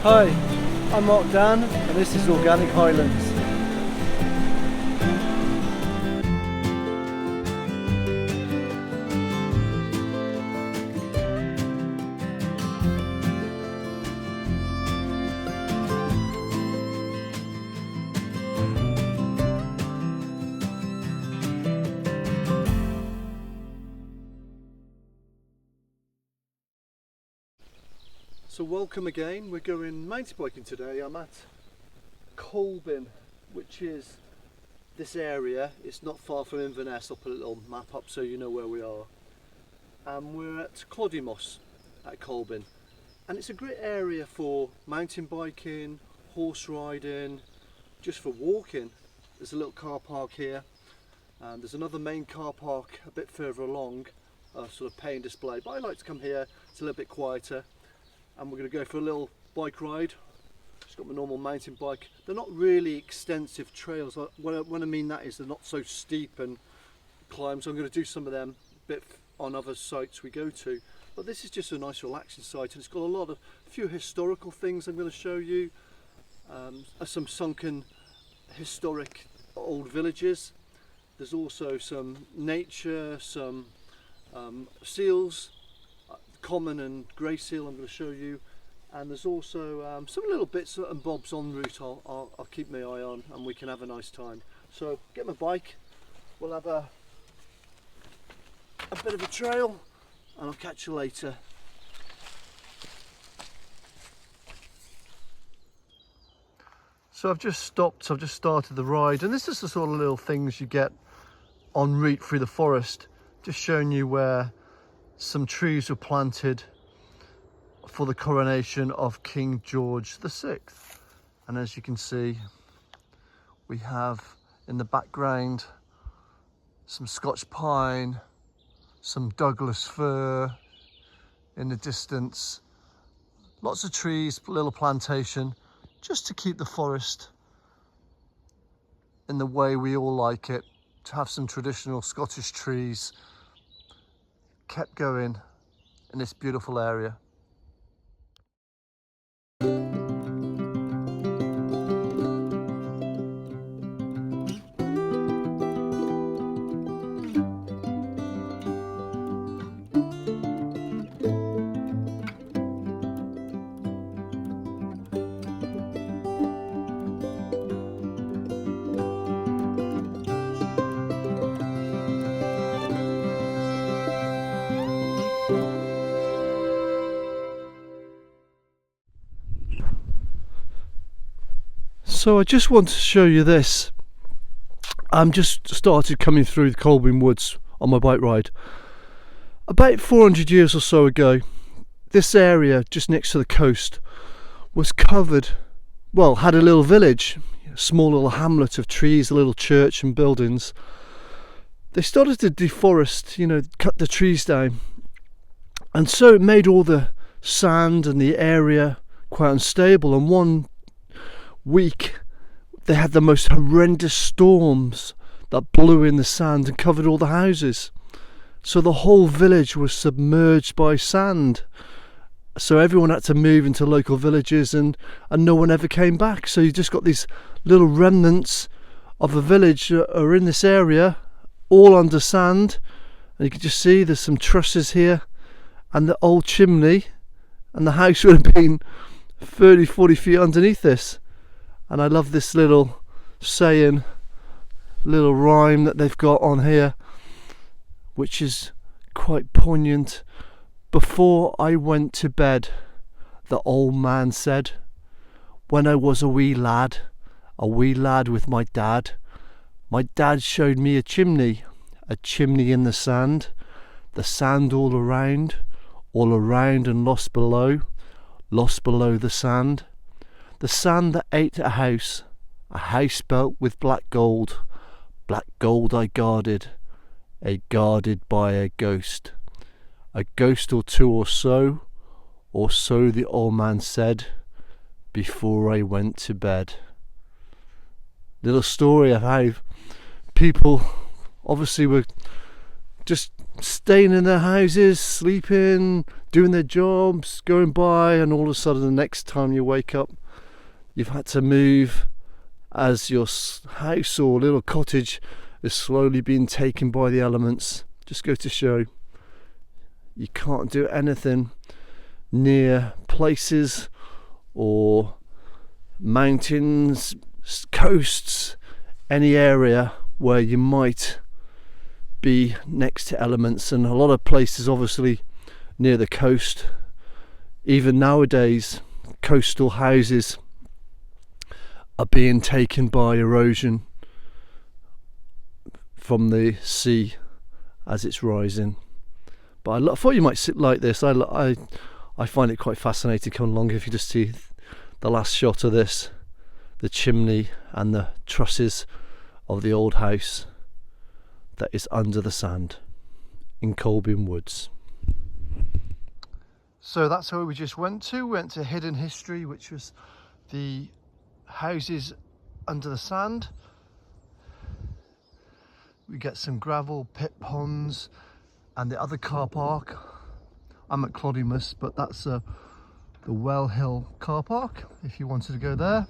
Hi, I'm Mark Dan and this is Organic Highlands. So welcome again. We're going mountain biking today. I'm at Culbin, which is this area. It's not far from Inverness. I'll put a little map up so you know where we are. And we're at Clodimos at Culbin. And it's a great area for mountain biking, horse riding, just for walking. There's a little car park here. And there's another main car park a bit further along, a sort of paying display. But I like to come here. It's a little bit quieter. And we're going to go for a little bike ride. Just got my normal mountain bike. They're not really extensive trails. What I mean that is they're not so steep and climb, so I'm going to do some of them a bit on other sites we go to. But this is just a nice relaxing site, and it's got a few historical things I'm going to show you. Some sunken historic old villages. There's also some nature, some seals, common and grey seal I'm going to show you, and there's also some little bits and bobs en route I'll keep my eye on, and we can have a nice time. So get my bike, we'll have a bit of a trail, and I'll catch you later. So I've just stopped, I've just started the ride, and this is the sort of little things you get en route through the forest, just showing you where some trees were planted for the coronation of King George VI. And as you can see, we have in the background some Scotch pine, some Douglas fir in the distance, lots of trees, little plantation, just to keep the forest in the way we all like it, to have some traditional Scottish trees kept going in this beautiful area. So I just want to show you this. I'm just started coming through the Culbin woods on my bike ride. About 400 years or so ago, this area just next to the coast was covered, well, had a little village, a small little hamlet of trees, a little church and buildings. They started to deforest, cut the trees down, and so it made all the sand and the area quite unstable. And one week they had the most horrendous storms that blew in the sand and covered all the houses, so the whole village was submerged by sand. So everyone had to move into local villages, and no one ever came back. So you just got these little remnants of a village are in this area, all under sand, and you can just see there's some trusses here and the old chimney, and the house would have been 30-40 feet underneath this. And I love this little saying, little rhyme that they've got on here, which is quite poignant. Before I went to bed, the old man said, when I was a wee lad with my dad showed me a chimney in the sand all around and lost below the sand. The sand that ate a house built with black gold I guarded by a ghost or two or so the old man said, before I went to bed. Little story of how people obviously were just staying in their houses, sleeping, doing their jobs, going by, and all of a sudden the next time you wake up you've had to move as your house or little cottage is slowly being taken by the elements. Just go to show you can't do anything near places or mountains, coasts, any area where you might be next to elements. And a lot of places obviously near the coast, even nowadays, coastal houses are being taken by erosion from the sea as it's rising. But I thought you might sit like this. I find it quite fascinating coming along. If you just see the last shot of this, the chimney and the trusses of the old house that is under the sand in Culbin Woods. So that's where we just went to. We went to Hidden History, which was the houses under the sand. We get some gravel pit ponds and the other car park. I'm at Clodimus, but that's the Well Hill car park if you wanted to go there.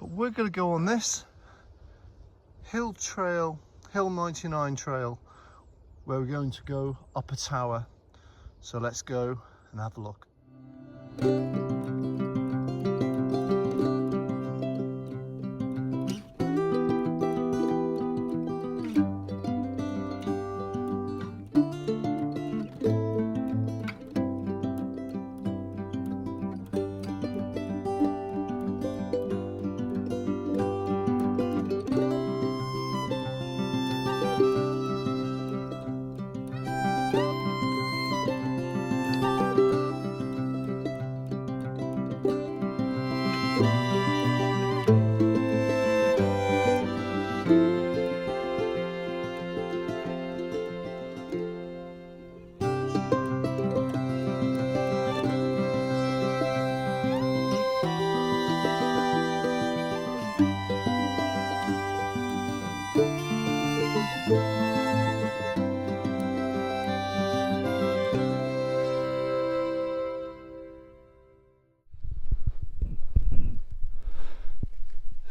But we're going to go on this hill trail, Hill 99 trail, where we're going to go up a tower. So let's go and have a look.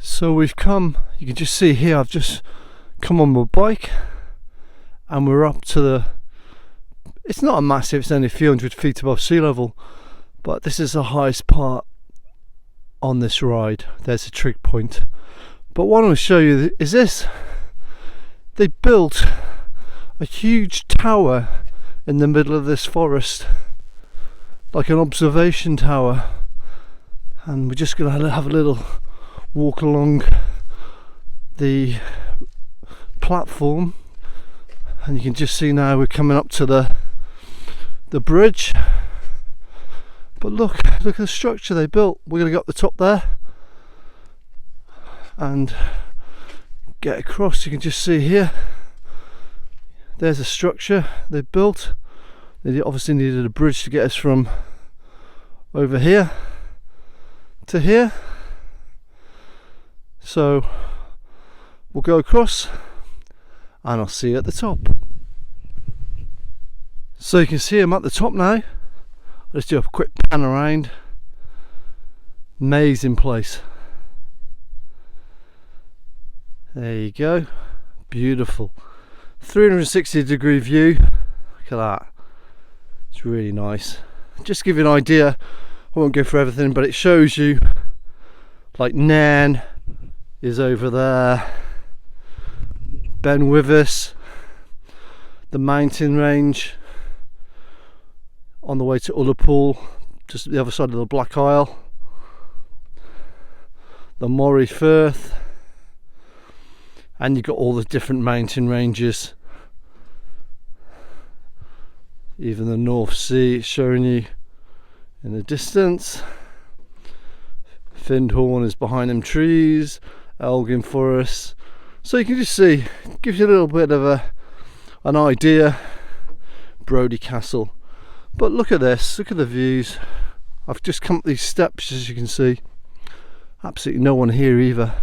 So we've come, you can just see here, I've just come on my bike and we're up to the, it's not a massive, it's only a few hundred feet above sea level, but this is the highest part on this ride. There's a trig point. But what I want to show you is this. They built a huge tower in the middle of this forest, like an observation tower, and we're just going to have a little walk along the platform, and you can just see now we're coming up to the bridge. But look at the structure they built. We're going to go up the top there and get across. You can just see here, there's a structure they built. They obviously needed a bridge to get us from over here to here. So we'll go across and I'll see you at the top. So you can see I'm at the top now. Let's do a quick pan around. Amazing place. There you go. Beautiful. 360-degree view. Look at that. It's really nice. Just to give you an idea, I won't go for everything, but it shows you like Nairn is over there, Ben Wyvis, the mountain range on the way to Ullapool, just at the other side of the Black Isle, the Moray Firth, and you've got all the different mountain ranges, even the North Sea showing you in the distance. Findhorn is behind them trees, Elgin Forest. So you can just see, gives you a little bit of an idea. Brodie Castle. But look at this, look at the views. I've just come up these steps, as you can see. Absolutely no one here either.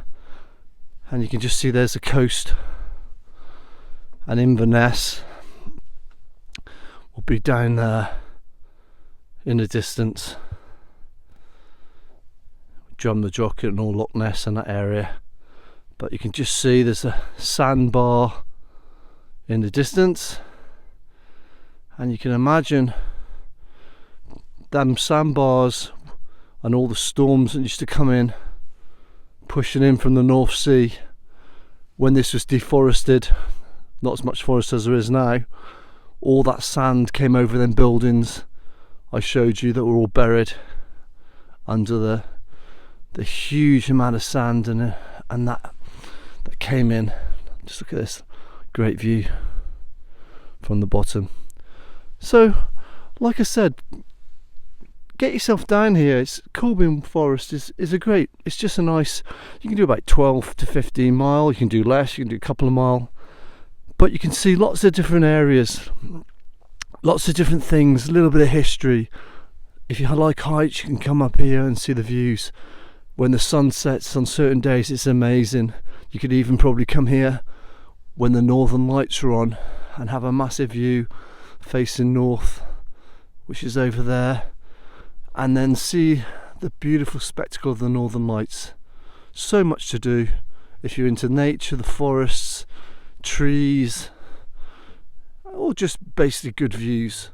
And you can just see there's the coast and Inverness. will be down there in the distance. Drumnadrochit and all Loch Ness and that area, but you can just see there's a sandbar in the distance, and you can imagine them sandbars and all the storms that used to come in, pushing in from the North Sea when this was deforested. Not as much forest as there is now. All that sand came over them buildings I showed you that were all buried under the huge amount of sand and that came in. Just look at this great view from the bottom. So, like I said, get yourself down here. Culbin Forest is a great. It's just a nice. You can do about 12 to 15 mile. You can do less. You can do a couple of mile. But you can see lots of different areas, lots of different things, a little bit of history. If you like heights, you can come up here and see the views. When the sun sets on certain days, it's amazing. You could even probably come here when the northern lights are on and have a massive view facing north, which is over there, and then see the beautiful spectacle of the northern lights. So much to do if you're into nature, the forests, trees, or just basically good views.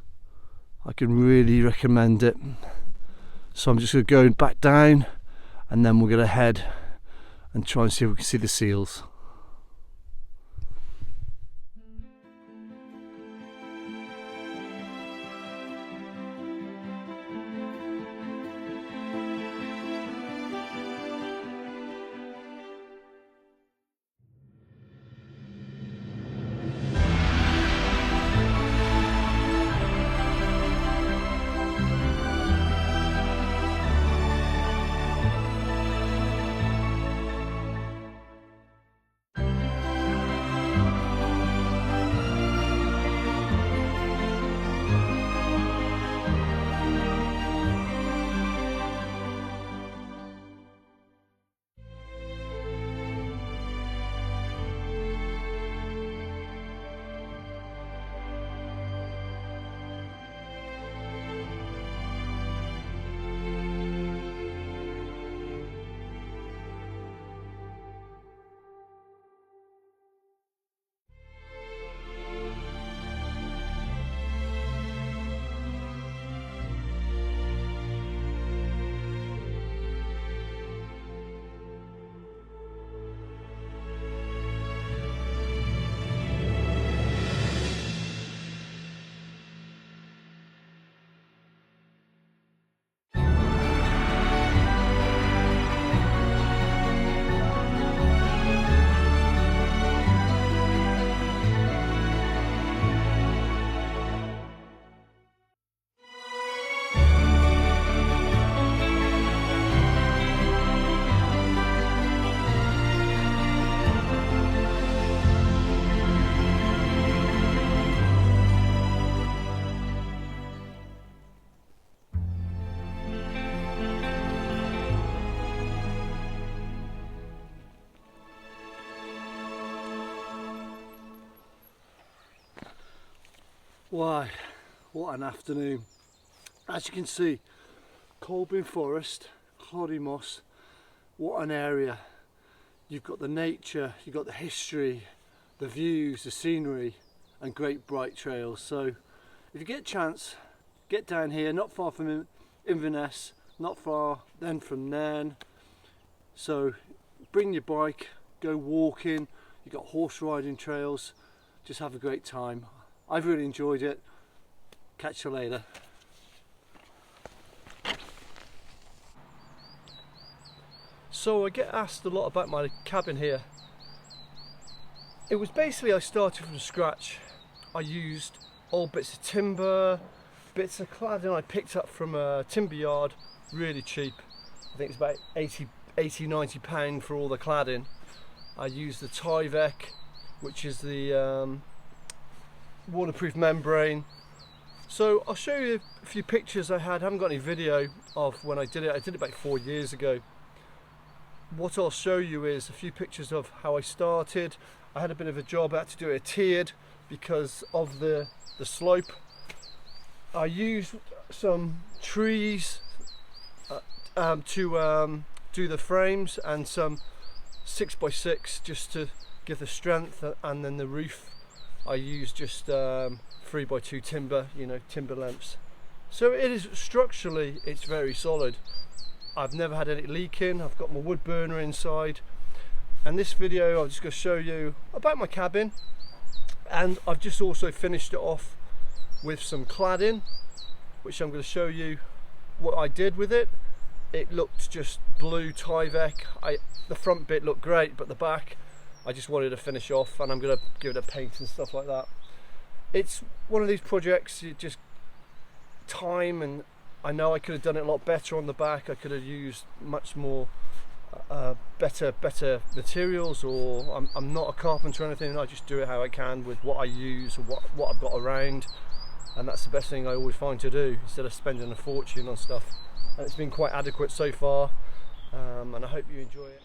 I can really recommend it. So I'm just going to go back down, and then we're going to head and try and see if we can see the seals. Why, what an afternoon. As you can see, Culbin Forest, cloddy moss, what an area. You've got the nature, you've got the history, the views, the scenery, and great bright trails. So if you get a chance, get down here, not far from Inverness, not far then from Nairn. So bring your bike, go walking, you've got horse riding trails, just have a great time. I've really enjoyed it. Catch you later. So I get asked a lot about my cabin here. It was basically, I started from scratch. I used old bits of timber, bits of cladding I picked up from a timber yard, really cheap. I think it's about 80-90 pound for all the cladding. I used the Tyvek, which is the waterproof membrane. So I'll show you a few pictures I haven't got any video of when I did it. I did it about 4 years ago. What I'll show you is a few pictures of how I started. I had a bit of a job, I had to do it tiered because of the slope. I used some trees to do the frames, and some 6x6 just to give the strength, and then the roof I used just 3x2 timber, you know, timber lengths. So it is structurally, it's very solid. I've never had any leaking. I've got my wood burner inside, and this video I'm just going to show you about my cabin, and I've just also finished it off with some cladding, which I'm going to show you what I did with it. It looked just blue Tyvek. The front bit looked great, but the back I just wanted to finish off, and I'm going to give it a paint and stuff like that. It's one of these projects, you just time, and I know I could have done it a lot better on the back. I could have used much more better materials, or I'm not a carpenter or anything. I just do it how I can with what I use or what I've got around, and that's the best thing I always find to do, instead of spending a fortune on stuff. And it's been quite adequate so far, and I hope you enjoy it.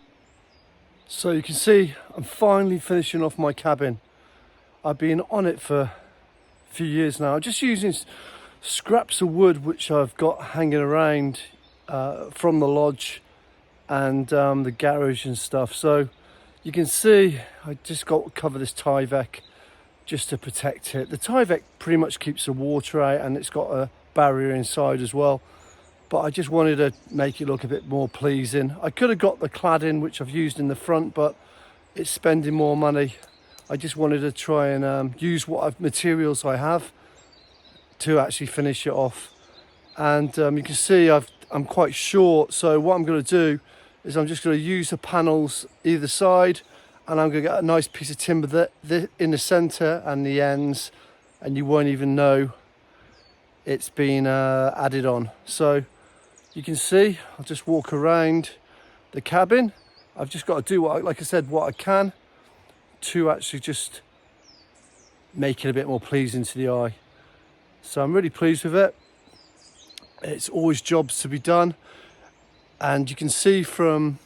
So you can see I'm finally finishing off my cabin. I've been on it for a few years now, just using scraps of wood which I've got hanging around from the lodge and the garage and stuff. So you can see I just got to cover this Tyvek just to protect it. The Tyvek pretty much keeps the water out, and it's got a barrier inside as well, but I just wanted to make it look a bit more pleasing. I could have got the cladding which I've used in the front, but it's spending more money. I just wanted to try and use what materials I have to actually finish it off. And you can see I'm quite short, so what I'm going to do is I'm just going to use the panels either side, and I'm going to get a nice piece of timber in the centre and the ends, and you won't even know it's been added on. So you can see I'll just walk around the cabin. I've just got to do like I said, what I can to actually just make it a bit more pleasing to the eye. So I'm really pleased with it. It's always jobs to be done, and you can see from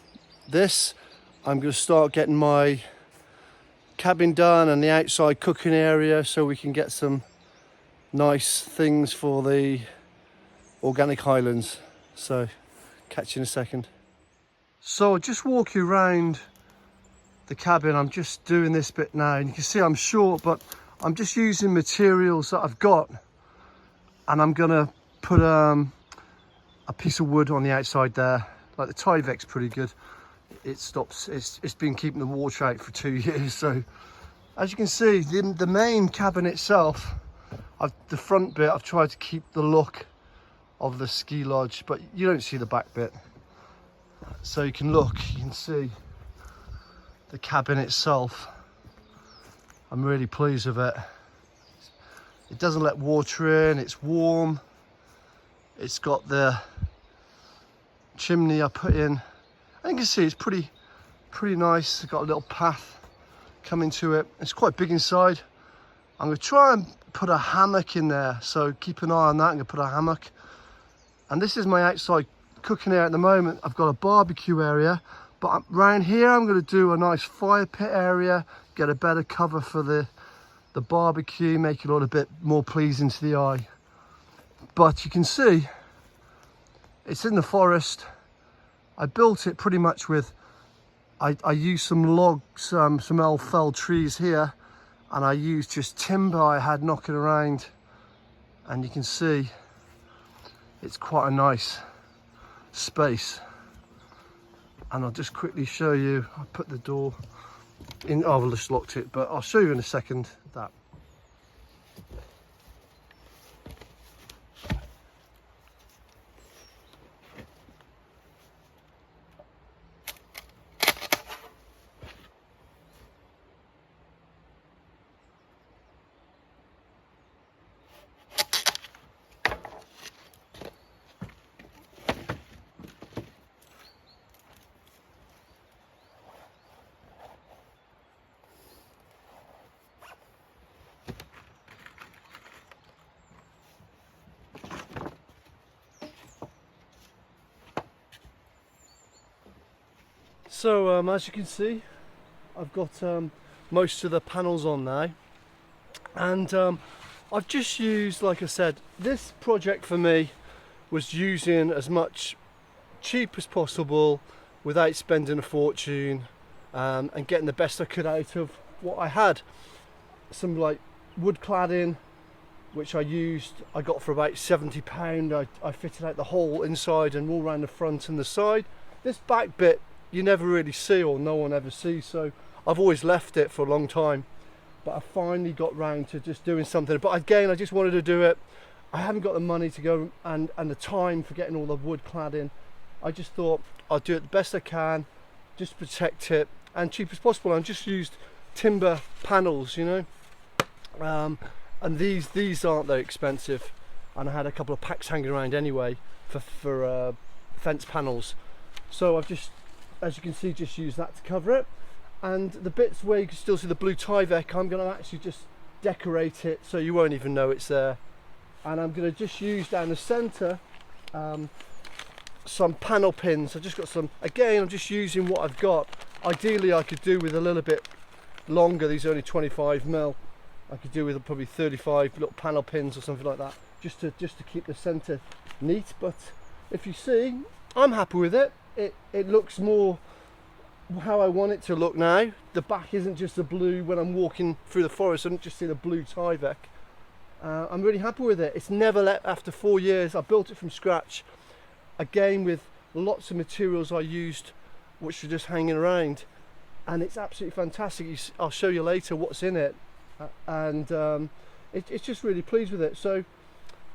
this I'm going to start getting my cabin done and the outside cooking area, so we can get some nice things for the organic Highlands. So catch you in a second. So I'll just walk you around the cabin. I'm just doing this bit now, and you can see I'm short, but I'm just using materials that I've got, and I'm gonna put a piece of wood on the outside there. Like the Tyvek's pretty good. It's been keeping the water out for 2 years. So as you can see, the main cabin itself, the front bit, I've tried to keep the look of the ski lodge, but you don't see the back bit. So you can see the cabin itself. I'm really pleased with it. It doesn't let water in, it's warm. It's got the chimney I put in. And you can see it's pretty nice. It's got a little path coming to it. It's quite big inside. I'm going to try and put a hammock in there, so keep an eye on that. I'm going to put a hammock. And this is my outside cooking area at the moment. I've got a barbecue area, but around here I'm going to do a nice fire pit area, get a better cover for the barbecue, make it a little bit more pleasing to the eye. But you can see it's in the forest. I built it pretty much with, I used some logs, some old fell trees here, and I used just timber I had knocking around, and you can see it's quite a nice space. And I'll just quickly show you, I put the door in, I've just locked it, but I'll show you in a second that. So as you can see, I've got most of the panels on now, and I've just used, like I said, this project for me was using as much cheap as possible without spending a fortune, and getting the best I could out of what I had. Some like wood cladding, which I got for about £70. I fitted out the whole inside and all around the front and the side. This back bit you never really see, or no one ever sees, so I've always left it for a long time. But I finally got round to just doing something. But again, I just wanted to do it. I haven't got the money to go and the time for getting all the wood cladding. I just thought I'll do it the best I can, just protect it, and cheap as possible. I just used timber panels, you know. And these aren't very expensive, and I had a couple of packs hanging around anyway for fence panels. So I've just, as you can see, just used that to cover it. And the bits where you can still see the blue Tyvek, I'm going to actually just decorate it so you won't even know it's there. And I'm going to just use down the centre some panel pins. I've just got some, again, I'm just using what I've got. Ideally I could do with a little bit longer. These are only 25mm. I could do with probably 35 little panel pins or something like that, just to keep the centre neat. But if you see, I'm happy with it. It looks more how I want it to look now. The back isn't just a blue. When I'm walking through the forest, I don't just see the blue Tyvek. I'm really happy with it. It's never let, after 4 years, I built it from scratch, again with lots of materials I used which were just hanging around, and it's absolutely fantastic. I'll show you later what's in it, and it's just really pleased with it. So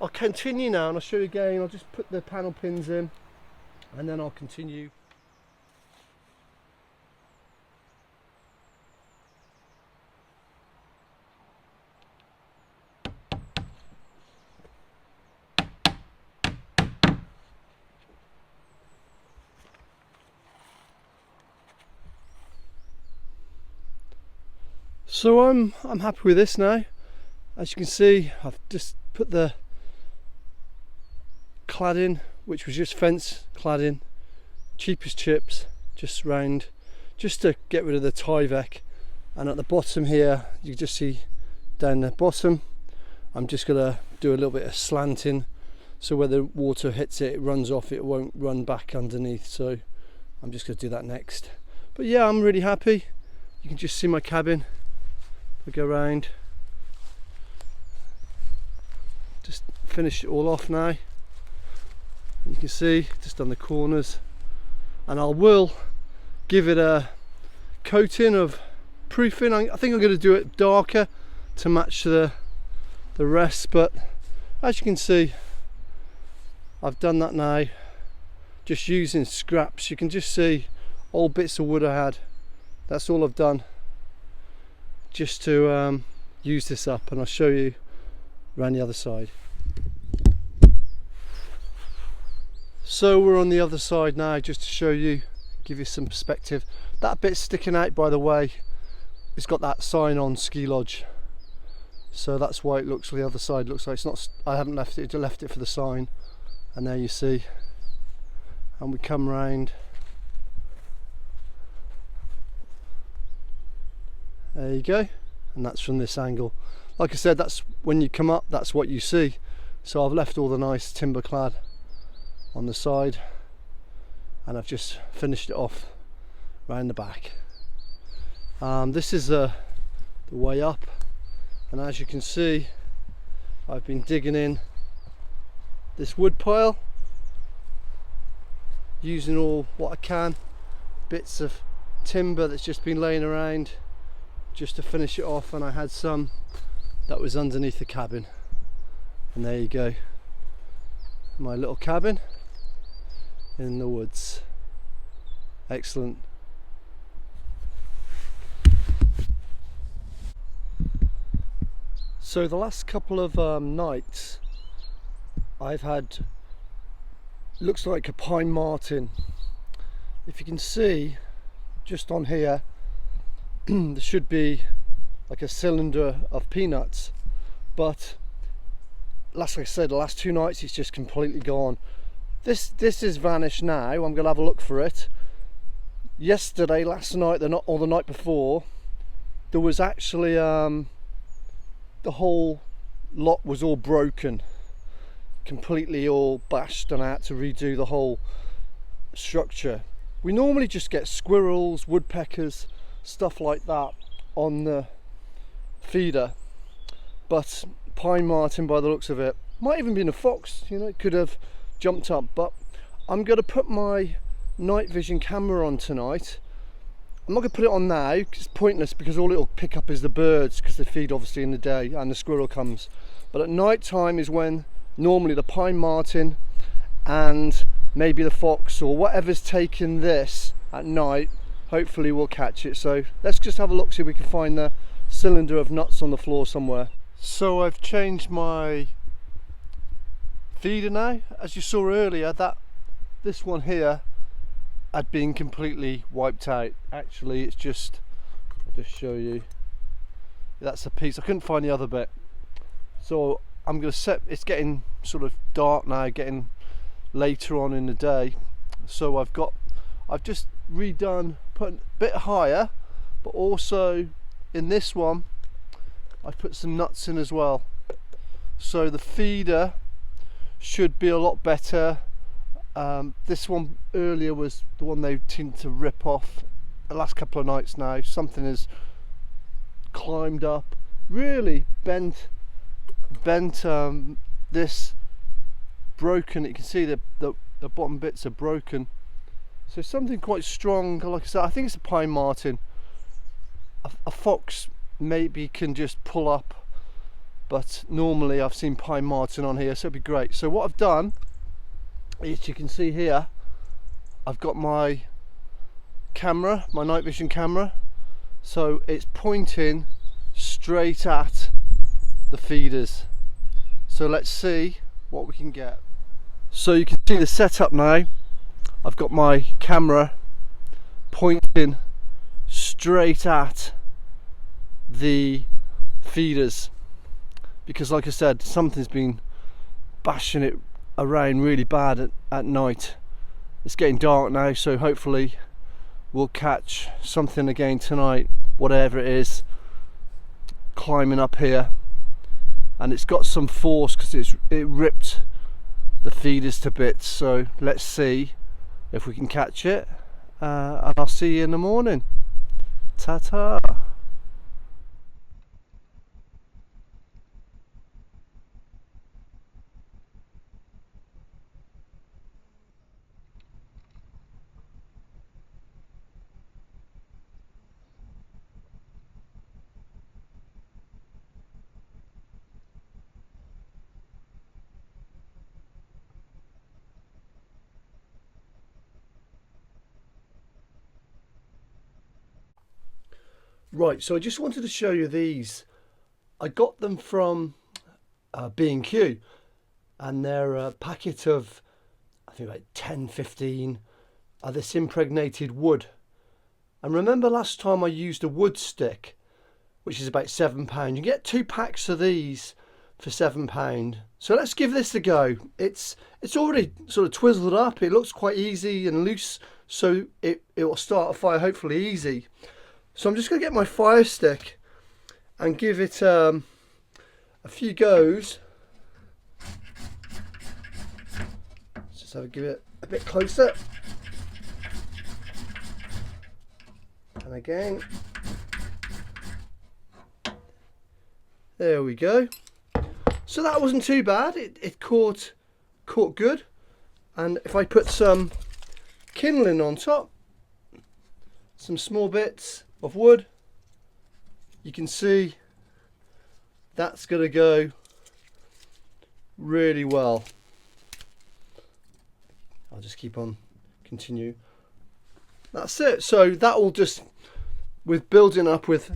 I'll continue now and I'll show you again. I'll just put the panel pins in and then I'll continue. So I'm happy with this now. As you can see, I've just put the cladding, which was just fence cladding, cheap as chips, just round, just to get rid of the Tyvek. And at the bottom here, you can just see down the bottom, I'm just gonna do a little bit of slanting, so where the water hits it, it runs off, it won't run back underneath. So I'm just gonna do that next. But yeah, I'm really happy. You can just see my cabin. I go around, just finished it all off now. You can see just done the corners, and I will give it a coating of proofing. I think I'm going to do it darker to match the rest, but as you can see, I've done that now, just using scraps. You can just see old bits of wood I had. That's all I've done, just to use this up, and I'll show you around the other side. So we're on the other side now, just to show you, give you some perspective. That bit sticking out, by the way, it's got that sign on, ski lodge, so that's why it looks, the other side looks like it's not. I haven't left it, I left it for the sign. And there you see, and we come round. There you go, and that's from this angle. Like I said, that's when you come up, that's what you see. So I've left all the nice timber clad on the side, and I've just finished it off round the back. This is the way up, and as you can see, I've been digging in this wood pile, using all what I can, bits of timber that's just been laying around, just to finish it off. And I had some that was underneath the cabin, and there you go, my little cabin in the woods. Excellent. So the last couple of nights I've had, looks like a pine marten. If you can see just on here, there should be like a cylinder of peanuts, but like I said, the last 2 nights it's just completely gone. This is vanished now. I'm gonna have a look for it. Yesterday, last night, or the night before, there was actually the whole lot was all broken, completely all bashed, and I had to redo the whole structure. We normally just get squirrels, woodpeckers, stuff like that on the feeder, but pine marten, by the looks of it, might even been a fox, you know, could have jumped up. But I'm going to put my night vision camera on tonight. I'm not going to put it on now, it's pointless, because all it'll pick up is the birds, because they feed obviously in the day and the squirrel comes. But at night time is when normally the pine marten and maybe the fox or whatever's taking this at night, hopefully we'll catch it. So let's just have a look, see if we can find the cylinder of nuts on the floor somewhere. So I've changed my feeder now. As you saw earlier, this one here had been completely wiped out. Actually, it's just, I'll just show you, that's a piece. I couldn't find the other bit, so I'm going to set, it's getting sort of dark now, getting later on in the day, so I've just redone, put a bit higher, but also in this one I put some nuts in as well, so the feeder should be a lot better. This one earlier was the one they seemed to rip off the last couple of nights now. Something has climbed up, really bent this, broken. You can see the bottom bits are broken. So something quite strong, like I said, I think it's a pine marten. A fox maybe can just pull up, but normally I've seen pine marten on here, so it'd be great. So what I've done, as you can see here, I've got my camera, my night vision camera, so it's pointing straight at the feeders. So let's see what we can get. So you can see the setup now. I've got my camera pointing straight at the feeders, because like I said, something's been bashing it around really bad at night. It's getting dark now, so hopefully we'll catch something again tonight, whatever it is, climbing up here. And it's got some force because it ripped the feeders to bits, so let's see if we can catch it, and I'll see you in the morning. Ta-ta. Right, so I just wanted to show you these. I got them from B&Q, and they're a packet of, I think like 10, 15 of this impregnated wood. And remember last time I used a wood stick, which is about £7. You get 2 packs of these for £7. So let's give this a go. It's already sort of twizzled up. It looks quite easy and loose, so it will start a fire hopefully easy. So I'm just going to get my fire stick and give it a few goes. Let's just have to give it a bit closer. And again. There we go. So that wasn't too bad. It caught good. And if I put some kindling on top, some small bits of wood, you can see that's going to go really well. I'll just keep on continue. That's it. So that will just, with building up with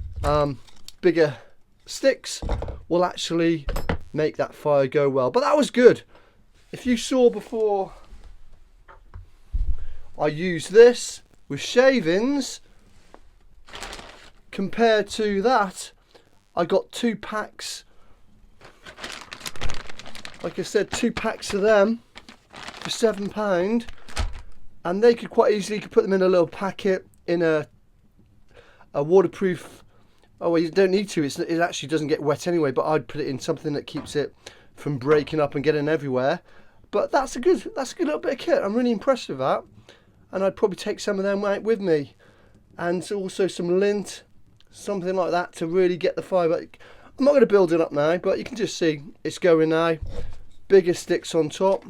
bigger sticks, will actually make that fire go well. But that was good. If you saw before, I used this with shavings. Compared to that, I got 2 packs, like I said, 2 packs of them for £7, and they could quite easily, you could put them in a little packet in a waterproof Oh well, you don't need to. It actually doesn't get wet anyway. But I'd put it in something that keeps it from breaking up and getting everywhere. But that's a good little bit of kit. I'm really impressed with that. And I'd probably take some of them out with me, and also some lint, something like that, to really get the fire. But I'm not going to build it up now, but you can just see it's going now. Bigger sticks on top,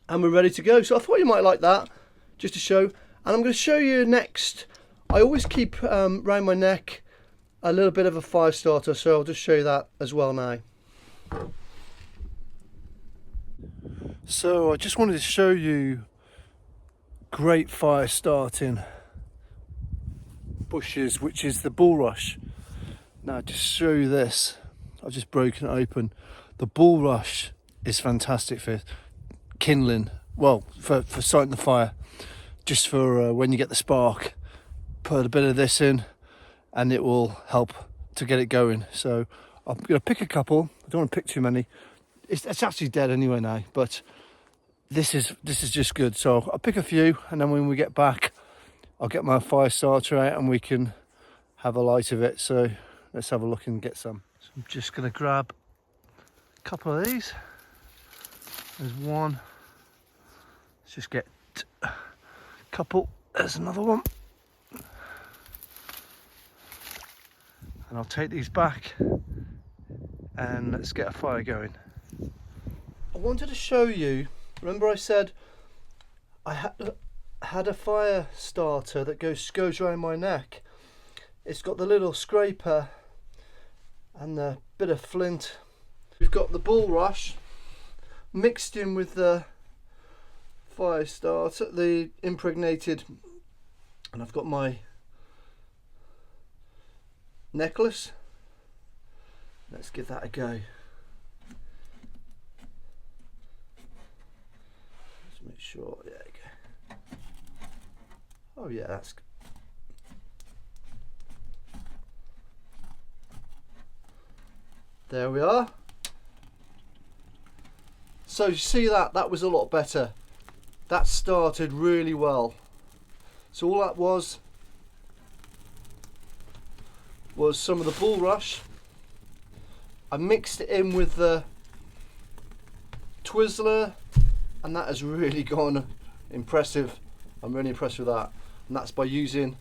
and we're ready to go. So I thought you might like that, just to show. And I'm going to show you next. I always keep round my neck a little bit of a fire starter, so I'll just show you that as well now. So I just wanted to show you great fire starting bushes, which is the bulrush. Now just show you this, I've just broken it open. The bulrush is fantastic for kindling, well, for starting the fire, just for when you get the spark. Put a bit of this in and it will help to get it going. So I'm going to pick a couple. I don't want to pick too many. It's actually dead anyway now, but this is just good. So I'll pick a few, and then when we get back I'll get my fire starter out and we can have a light of it. So let's have a look and get some. So I'm just going to grab a couple of these. There's one. Let's just get a couple. There's another one. And I'll take these back and let's get a fire going. I wanted to show you, remember I said I had a fire starter that goes around my neck. It's got the little scraper and the bit of flint. We've got the bulrush mixed in with the fire starter, the impregnated, and I've got my necklace. Let's give that a go. Let's make sure. There you go. Oh yeah, that's. There we are. So you see that was a lot better. That started really well. So all that was some of the bulrush. I mixed it in with the Twizzler, and that has really gone impressive. I'm really impressed with that. And that's by using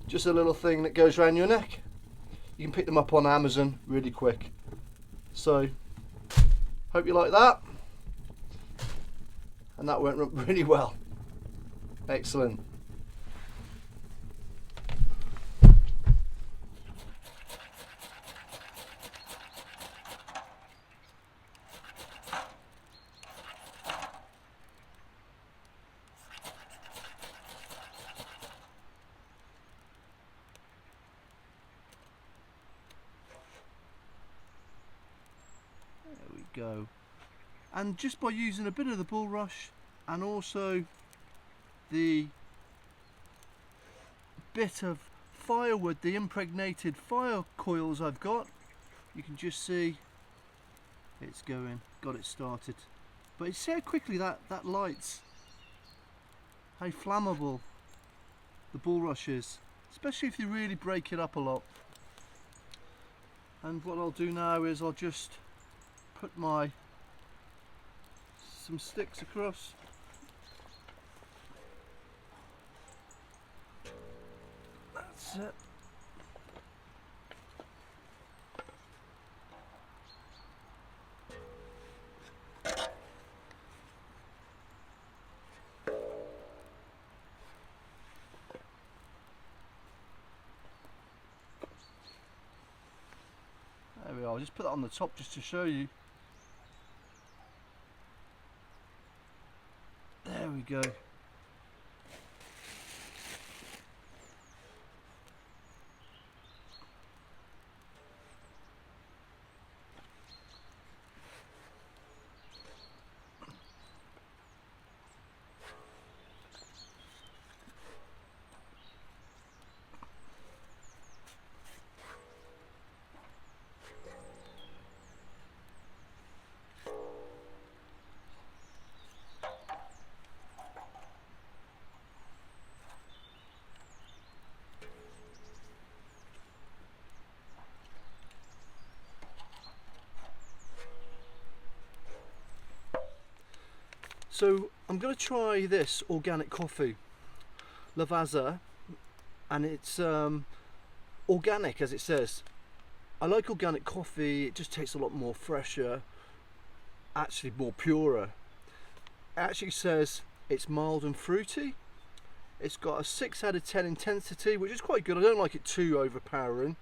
just a little thing that goes around your neck. You can pick them up on Amazon really quick. So hope you like that. And that went really well. Excellent. There we go. And just by using a bit of the bulrush and also the bit of firewood, the impregnated fire coils I've got, you can just see it's going, got it started. But it's so quickly that lights, how flammable the bulrush is, especially if you really break it up a lot. And what I'll do now is I'll just put some sticks across. That's it. There we are. I'll just put that on the top just to show you. There we go. So I'm going to try this organic coffee, Lavazza, and it's organic as it says. I like organic coffee, it just tastes a lot more fresher, actually more purer. It actually says it's mild and fruity. It's got a 6 out of 10 intensity, which is quite good. I don't like it too overpowering.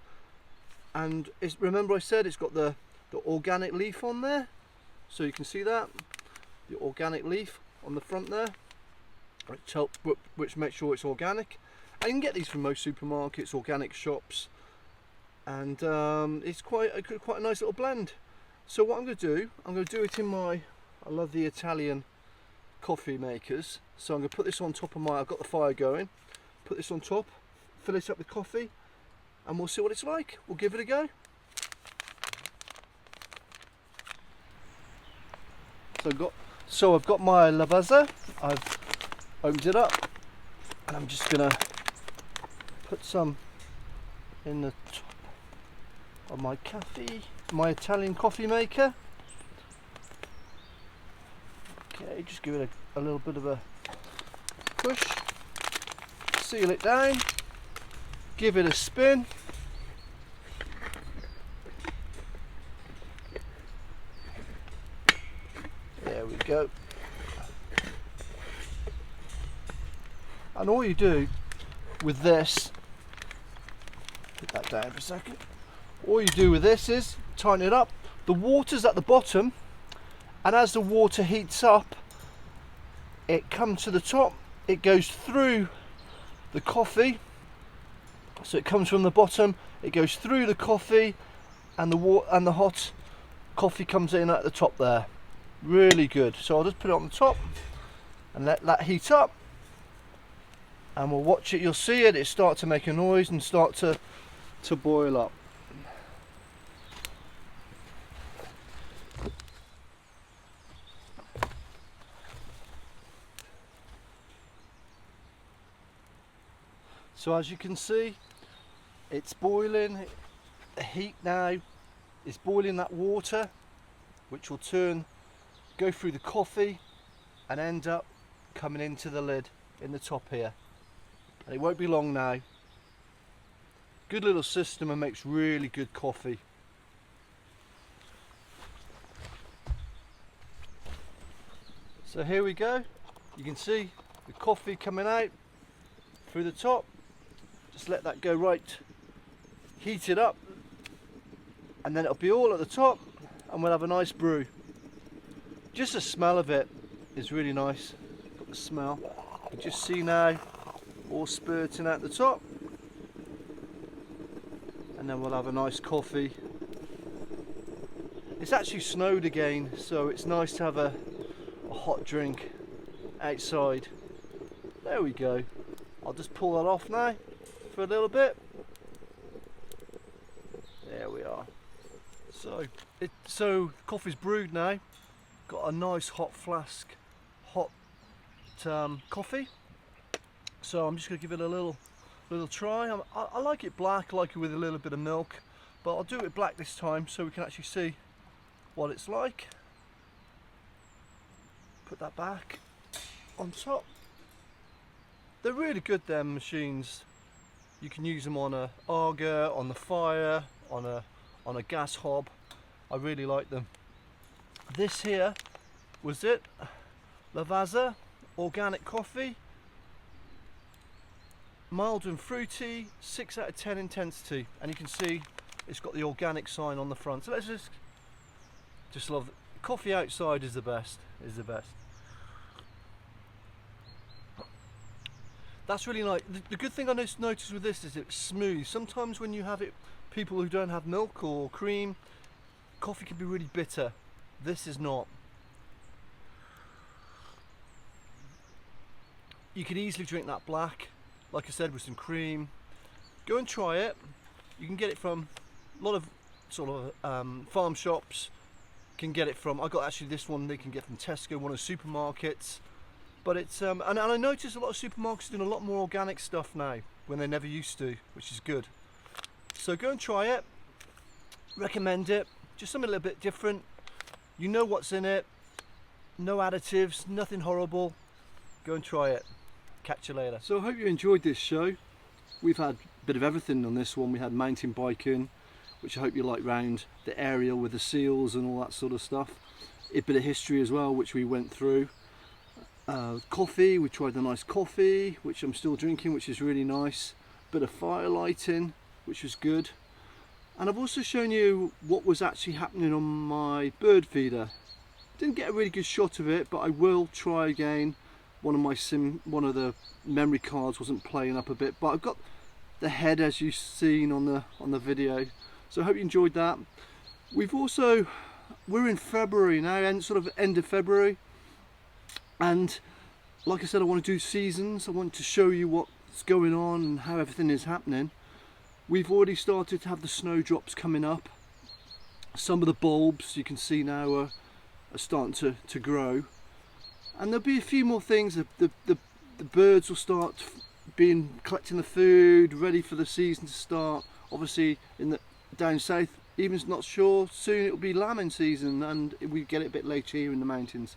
And remember I said it's got the organic leaf on there, so you can see that, the organic leaf on the front there, which makes sure it's organic. And you can get these from most supermarkets, organic shops, and it's quite a nice little blend. So what I'm going to do it in my, I love the Italian coffee makers, so I'm going to put this on top of I've got the fire going, put this on top, fill it up with coffee, and we'll see what it's like. We'll give it a go. So I've got my Lavazza, I've opened it up, and I'm just going to put some in the top of my Italian coffee maker. Okay, just give it a little bit of a push, seal it down, give it a spin. There we go. And all you do with this, put that down for a second, all you do with this is tighten it up. The water's at the bottom, and as the water heats up, it comes to the top, it goes through the coffee, so it comes from the bottom, it goes through the coffee, and the hot coffee comes in at the top there. Really good. So I'll just put it on the top and let that heat up, and we'll watch it. You'll see it start to make a noise and start to boil up. So as you can see, it's boiling. The heat now is boiling that water, which will go through the coffee and end up coming into the lid in the top here. And it won't be long now. Good little system and makes really good coffee. So here we go. You can see the coffee coming out through the top. Just let that go right, heat it up, and then it'll be all at the top, and we'll have a nice brew. Just the smell of it is really nice. Got the smell. You can just see now, all spurting out the top, and then we'll have a nice coffee. It's actually snowed again, so it's nice to have a hot drink outside. There we go. I'll just pull that off now for a little bit. There we are. So coffee's brewed now. Got a nice hot flask, hot coffee. So I'm just going to give it a little try. I like it black, I like it with a little bit of milk, but I'll do it black this time so we can actually see what it's like. Put that back on top. They're really good, them machines. You can use them on a Arga, on the fire, on a gas hob. I really like them. This here was it. Lavazza organic coffee, mild and fruity, 6 out of 10 intensity, and you can see it's got the organic sign on the front. So let's just love it. Coffee outside is the best. That's really nice. The good thing I noticed with this is it's smooth. Sometimes when you have it, people who don't have milk or cream, coffee can be really bitter. This is not. You can easily drink that black, like I said, with some cream. Go and try it. You can get it from a lot of farm shops. Can get it from, I got actually this one they can get from Tesco, one of the supermarkets. But it's and I notice a lot of supermarkets doing a lot more organic stuff now when they never used to, which is good. So go and try it. Recommend it. Just something a little bit different. You know what's in it. no additives, nothing horrible. Go and try it. Catch you later. So I hope you enjoyed this show. We've had a bit of everything on this one. We had mountain biking, which I hope you like, round the area with the seals and all that sort of stuff. A bit of history as well, which we went through. Coffee, we tried the nice coffee, which I'm still drinking, which is really nice. Bit of fire lighting, which was good. And I've also shown you what was actually happening on my bird feeder. Didn't get a really good shot of it, but I will try again. One of the memory cards wasn't playing up a bit, but I've got the head as you've seen on the video. So I hope you enjoyed that. We're in February now, and sort of end of February, and like I said, I want to do seasons. I want to show you what's going on and how everything is happening. We've already started to have the snowdrops coming up. Some of the bulbs you can see now are starting to grow, and there'll be a few more things. The birds will start collecting the food, ready for the season to start. Obviously down south, Even's not sure, soon it'll be lambing season, and we get it a bit later here in the mountains.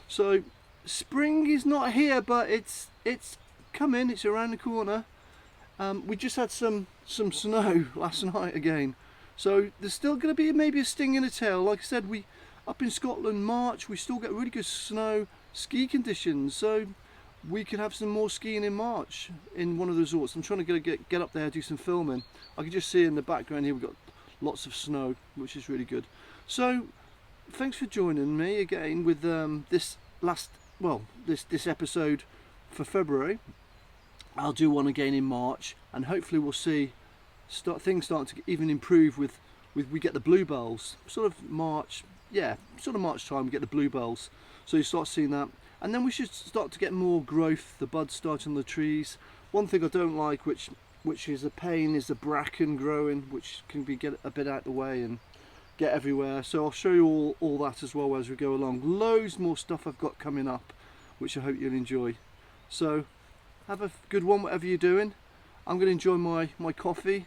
So spring is not here, but it's coming, it's around the corner. We just had some snow last night again, so there's still going to be maybe a sting in the tail. Like I said, up in Scotland, March, we still get really good snow ski conditions, so we could have some more skiing in March in one of the resorts. I'm trying to get up there, do some filming. I can just see in the background here we've got lots of snow, which is really good. So thanks for joining me again with this episode for February. I'll do one again in March, and hopefully we'll see things starting to even improve with we get the bluebells sort of March time. We get the bluebells, so you start seeing that, and then we should start to get more growth, the buds starting on the trees. One thing I don't like, which is a pain, is the bracken growing, which can get a bit out the way and get everywhere. So I'll show you all that as well as we go along. Loads more stuff I've got coming up, which I hope you'll enjoy. So have a good one whatever you're doing. I'm going to enjoy my coffee,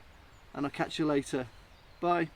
and I'll catch you later. Bye.